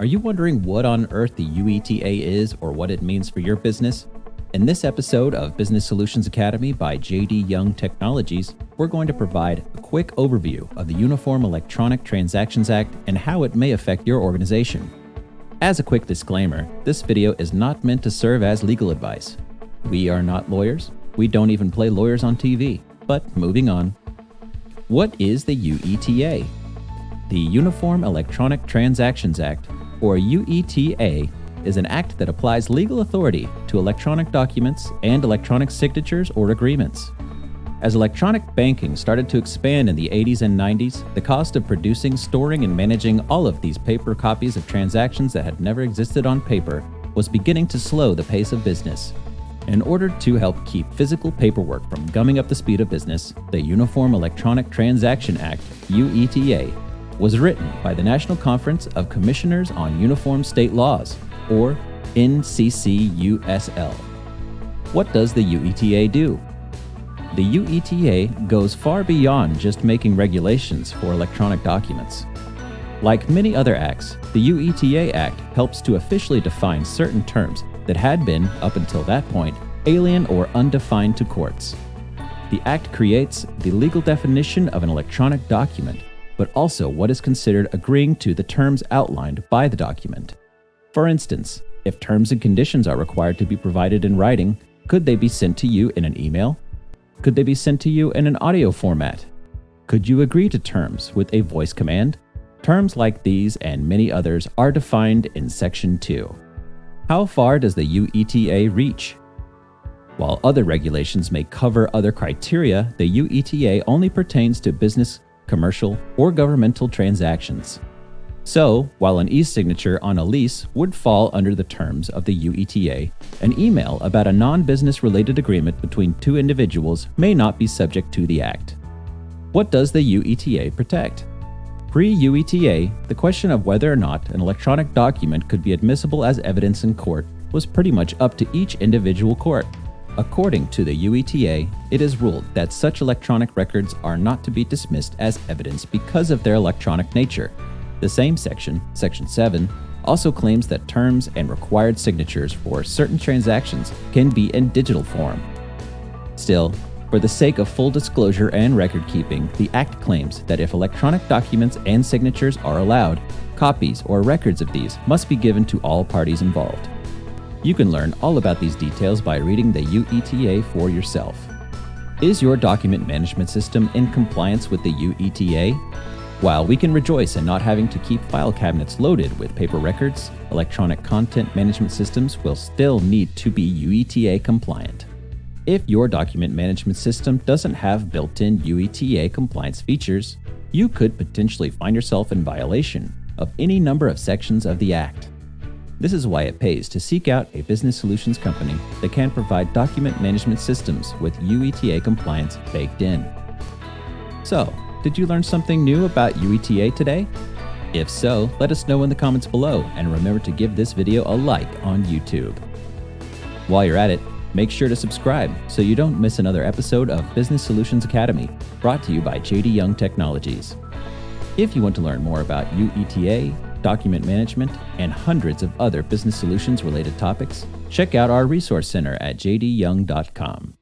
Are you wondering what on earth the UETA is or what it means for your business? In this episode of Business Solutions Academy by JD Young Technologies, we're going to provide a quick overview of the Uniform Electronic Transactions Act and how it may affect your organization. As a quick disclaimer, this video is not meant to serve as legal advice. We are not lawyers. We don't even play lawyers on TV. But moving on. What is the UETA? The Uniform Electronic Transactions Act, or UETA, is an act that applies legal authority to electronic documents and electronic signatures or agreements. As electronic banking started to expand in the 80s and 90s, the cost of producing, storing, and managing all of these paper copies of transactions that had never existed on paper was beginning to slow the pace of business. In order to help keep physical paperwork from gumming up the speed of business, the Uniform Electronic Transaction Act, UETA, was written by the National Conference of Commissioners on Uniform State Laws, or NCCUSL. What does the UETA do? The UETA goes far beyond just making regulations for electronic documents. Like many other acts, the UETA Act helps to officially define certain terms that had been, up until that point, alien or undefined to courts. The Act creates the legal definition of an electronic document, but also what is considered agreeing to the terms outlined by the document. For instance, if terms and conditions are required to be provided in writing, could they be sent to you in an email? Could they be sent to you in an audio format? Could you agree to terms with a voice command? Terms like these and many others are defined in Section 2. How far does the UETA reach? While other regulations may cover other criteria, the UETA only pertains to business, commercial, or governmental transactions. So, while an e-signature on a lease would fall under the terms of the UETA, an email about a non-business related agreement between two individuals may not be subject to the Act. What does the UETA protect? Pre-UETA, the question of whether or not an electronic document could be admissible as evidence in court was pretty much up to each individual court. According to the UETA, it is ruled that such electronic records are not to be dismissed as evidence because of their electronic nature. The same section, Section 7, also claims that terms and required signatures for certain transactions can be in digital form. Still, for the sake of full disclosure and record keeping, the Act claims that if electronic documents and signatures are allowed, copies or records of these must be given to all parties involved. You can learn all about these details by reading the UETA for yourself. Is your document management system in compliance with the UETA? While we can rejoice in not having to keep file cabinets loaded with paper records, electronic content management systems will still need to be UETA compliant. If your document management system doesn't have built-in UETA compliance features, you could potentially find yourself in violation of any number of sections of the Act. This is why it pays to seek out a business solutions company that can provide document management systems with UETA compliance baked in. So, did you learn something new about UETA today? If so, let us know in the comments below, and remember to give this video a like on YouTube. While you're at it, make sure to subscribe so you don't miss another episode of Business Solutions Academy, brought to you by JD Young Technologies. If you want to learn more about UETA, document management, and hundreds of other business solutions related topics, check out our resource center at jdyoung.com.